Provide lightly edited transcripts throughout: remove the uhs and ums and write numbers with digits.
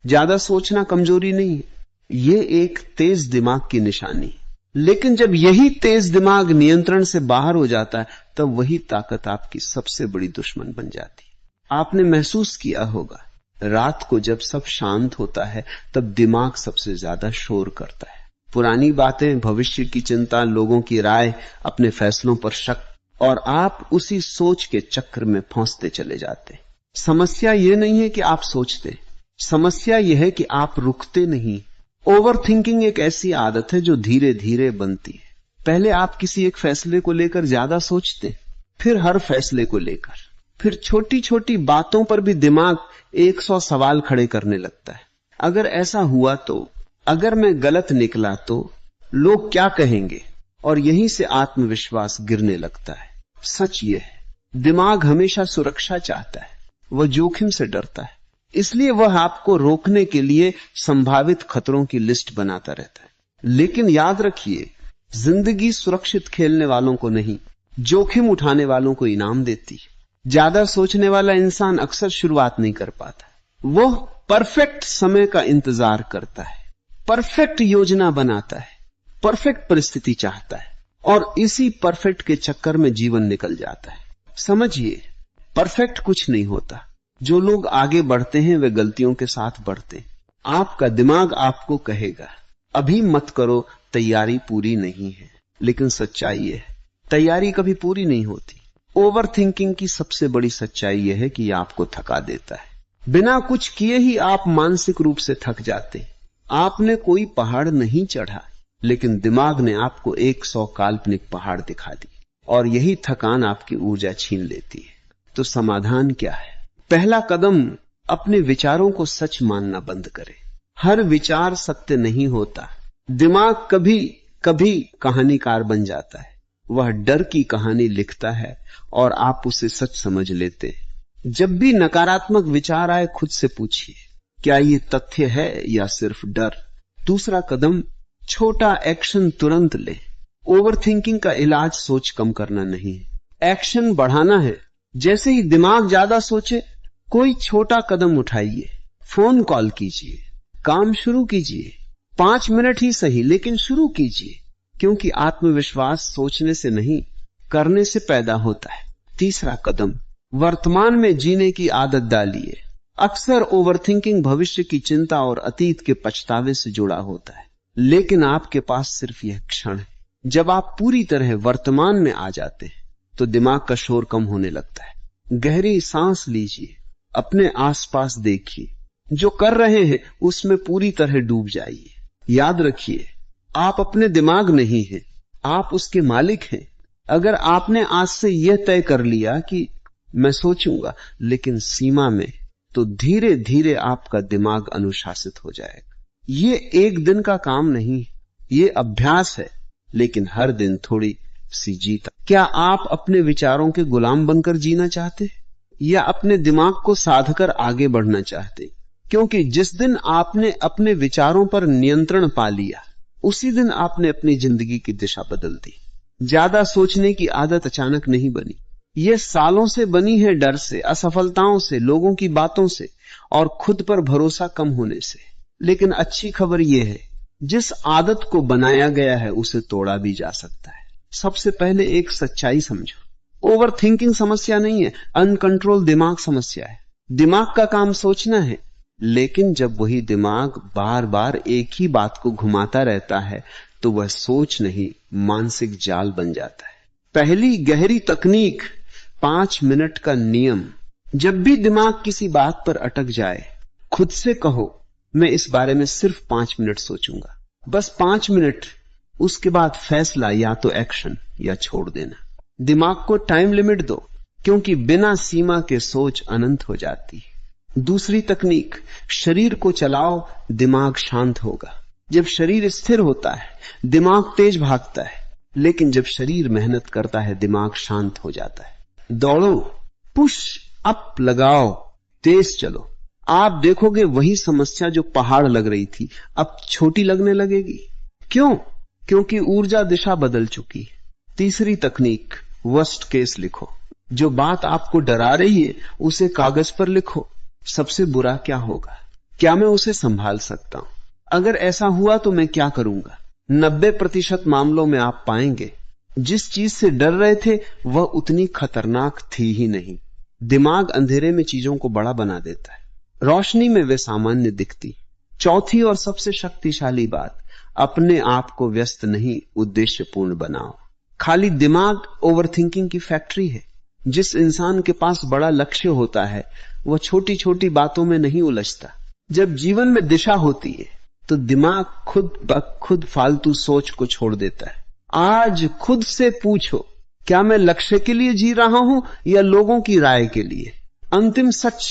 ज्यादा सोचना कमजोरी नहीं है, ये एक तेज दिमाग की निशानी। लेकिन जब यही तेज दिमाग नियंत्रण से बाहर हो जाता है, तब वही ताकत आपकी सबसे बड़ी दुश्मन बन जाती है। आपने महसूस किया होगा, रात को जब सब शांत होता है तब दिमाग सबसे ज्यादा शोर करता है। पुरानी बातें, भविष्य की चिंता, लोगों की राय, अपने फैसलों पर शक, और आप उसी सोच के चक्र में फंसते चले जाते। समस्या यह नहीं है कि आप सोचते, समस्या यह है कि आप रुकते नहीं। ओवर थिंकिंग एक ऐसी आदत है जो धीरे धीरे बनती है। पहले आप किसी एक फैसले को लेकर ज्यादा सोचते, फिर हर फैसले को लेकर, फिर छोटी छोटी बातों पर भी दिमाग 100 सवाल खड़े करने लगता है। अगर ऐसा हुआ तो, अगर मैं गलत निकला तो लोग क्या कहेंगे, और यहीं से आत्मविश्वास गिरने लगता है। सच ये है, दिमाग हमेशा सुरक्षा चाहता है, वह जोखिम से डरता है, इसलिए वह आपको रोकने के लिए संभावित खतरों की लिस्ट बनाता रहता है। लेकिन याद रखिए, जिंदगी सुरक्षित खेलने वालों को नहीं, जोखिम उठाने वालों को इनाम देती है। ज्यादा सोचने वाला इंसान अक्सर शुरुआत नहीं कर पाता। वह परफेक्ट समय का इंतजार करता है, परफेक्ट योजना बनाता है, परफेक्ट परिस्थिति चाहता है, और इसी परफेक्ट के चक्कर में जीवन निकल जाता है। समझिए, परफेक्ट कुछ नहीं होता। जो लोग आगे बढ़ते हैं वे गलतियों के साथ बढ़ते हैं। आपका दिमाग आपको कहेगा अभी मत करो, तैयारी पूरी नहीं है। लेकिन सच्चाई है, तैयारी कभी पूरी नहीं होती। ओवर थिंकिंग की सबसे बड़ी सच्चाई यह है कि यह आपको थका देता है। बिना कुछ किए ही आप मानसिक रूप से थक जाते। आपने कोई पहाड़ नहीं चढ़ा, लेकिन दिमाग ने आपको 100 काल्पनिक पहाड़ दिखा दी, और यही थकान आपकी ऊर्जा छीन लेती है। तो समाधान क्या है? पहला कदम, अपने विचारों को सच मानना बंद करें। हर विचार सत्य नहीं होता। दिमाग कभी कभी कहानीकार बन जाता है। वह डर की कहानी लिखता है और आप उसे सच समझ लेते। जब भी नकारात्मक विचार आए, खुद से पूछिए, क्या ये तथ्य है या सिर्फ डर? दूसरा कदम, छोटा एक्शन तुरंत ले। ओवर थिंकिंग का इलाज सोच कम करना नहीं है, एक्शन बढ़ाना है। जैसे ही दिमाग ज्यादा सोचे, कोई छोटा कदम उठाइए, फोन कॉल कीजिए, काम शुरू कीजिए। 5 मिनट ही सही, लेकिन शुरू कीजिए, क्योंकि आत्मविश्वास सोचने से नहीं, करने से पैदा होता है। तीसरा कदम, वर्तमान में जीने की आदत डालिए। अक्सर ओवरथिंकिंग भविष्य की चिंता और अतीत के पछतावे से जुड़ा होता है, लेकिन आपके पास सिर्फ यह क्षण है। जब आप पूरी तरह वर्तमान में आ जाते हैं तो दिमाग का शोर कम होने लगता है। गहरी सांस लीजिए, अपने आसपास देखिए, जो कर रहे हैं उसमें पूरी तरह डूब जाइए। याद रखिए, आप अपने दिमाग नहीं हैं, आप उसके मालिक हैं। अगर आपने आज से यह तय कर लिया कि मैं सोचूंगा लेकिन सीमा में, तो धीरे धीरे आपका दिमाग अनुशासित हो जाएगा। ये एक दिन का काम नहीं, ये अभ्यास है, लेकिन हर दिन थोड़ी सी जीत। क्या आप अपने विचारों के गुलाम बनकर जीना चाहते या अपने दिमाग को साधकर आगे बढ़ना चाहते? क्योंकि जिस दिन आपने अपने विचारों पर नियंत्रण पा लिया, उसी दिन आपने अपनी जिंदगी की दिशा बदल दी। ज्यादा सोचने की आदत अचानक नहीं बनी, यह सालों से बनी है, डर से, असफलताओं से, लोगों की बातों से और खुद पर भरोसा कम होने से। लेकिन अच्छी खबर यह है, जिस आदत को बनाया गया है उसे तोड़ा भी जा सकता है। सबसे पहले एक सच्चाई समझो, ओवर थिंकिंग समस्या नहीं है, अनकंट्रोल दिमाग समस्या है। दिमाग का काम सोचना है, लेकिन जब वही दिमाग बार बार एक ही बात को घुमाता रहता है तो वह सोच नहीं, मानसिक जाल बन जाता है। पहली गहरी तकनीक, 5 मिनट का नियम। जब भी दिमाग किसी बात पर अटक जाए, खुद से कहो, मैं इस बारे में सिर्फ 5 मिनट सोचूंगा, बस 5 मिनट। उसके बाद फैसला, या तो एक्शन या छोड़ देना। दिमाग को टाइम लिमिट दो, क्योंकि बिना सीमा के सोच अनंत हो जाती है। दूसरी तकनीक, शरीर को चलाओ, दिमाग शांत होगा। जब शरीर स्थिर होता है, दिमाग तेज भागता है, लेकिन जब शरीर मेहनत करता है, दिमाग शांत हो जाता है। दौड़ो, पुश अप लगाओ, तेज चलो। आप देखोगे वही समस्या जो पहाड़ लग रही थी अब छोटी लगने लगेगी। क्यों? क्योंकि ऊर्जा दिशा बदल चुकी है। तीसरी तकनीक, वर्स्ट केस लिखो। जो बात आपको डरा रही है उसे कागज पर लिखो। सबसे बुरा क्या होगा? क्या मैं उसे संभाल सकता हूं? अगर ऐसा हुआ तो मैं क्या करूंगा? 90% मामलों में आप पाएंगे जिस चीज से डर रहे थे वह उतनी खतरनाक थी ही नहीं। दिमाग अंधेरे में चीजों को बड़ा बना देता है, रोशनी में वे सामान्य दिखती। चौथी और सबसे शक्तिशाली बात, अपने आप को व्यस्त नहीं, उद्देश्यपूर्ण बनाओ। खाली दिमाग ओवरथिंकिंग की फैक्ट्री है। जिस इंसान के पास बड़ा लक्ष्य होता है वह छोटी छोटी बातों में नहीं उलझता। जब जीवन में दिशा होती है तो दिमाग खुद ब खुद फालतू सोच को छोड़ देता है। आज खुद से पूछो, क्या मैं लक्ष्य के लिए जी रहा हूं या लोगों की राय के लिए? अंतिम सच,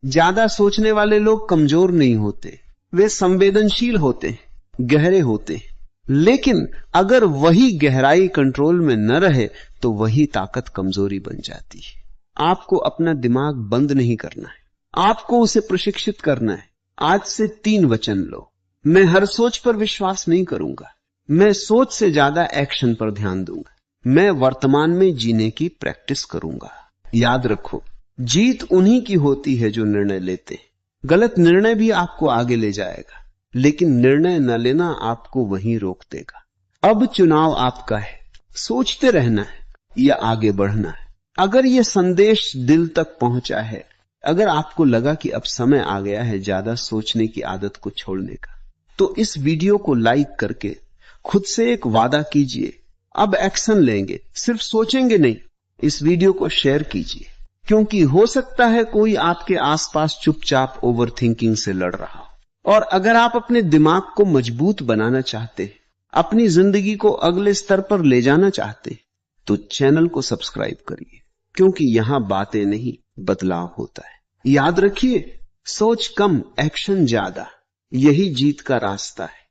ज्यादा सोचने वाले लोग कमजोर नहीं होते, वे संवेदनशील होते, गहरे होते। लेकिन अगर वही गहराई कंट्रोल में न रहे तो वही ताकत कमजोरी बन जाती है। आपको अपना दिमाग बंद नहीं करना है, आपको उसे प्रशिक्षित करना है। आज से 3 वचन लो। मैं हर सोच पर विश्वास नहीं करूंगा, मैं सोच से ज्यादा एक्शन पर ध्यान दूंगा, मैं वर्तमान में जीने की प्रैक्टिस करूंगा। याद रखो, जीत उन्हीं की होती है जो निर्णय लेते हैं। गलत निर्णय भी आपको आगे ले जाएगा, लेकिन निर्णय न लेना आपको वहीं रोक देगा। अब चुनाव आपका है, सोचते रहना है या आगे बढ़ना है। अगर यह संदेश दिल तक पहुंचा है, अगर आपको लगा कि अब समय आ गया है ज्यादा सोचने की आदत को छोड़ने का, तो इस वीडियो को लाइक करके खुद से एक वादा कीजिए, अब एक्शन लेंगे, सिर्फ सोचेंगे नहीं। इस वीडियो को शेयर कीजिए, क्योंकि हो सकता है कोई आपके आसपास चुपचाप ओवरथिंकिंग से लड़ रहा हो। और अगर आप अपने दिमाग को मजबूत बनाना चाहते, अपनी जिंदगी को अगले स्तर पर ले जाना चाहते, तो चैनल को सब्सक्राइब करिए, क्योंकि यहां बातें नहीं, बदलाव होता है। याद रखिए, सोच कम, एक्शन ज्यादा, यही जीत का रास्ता है।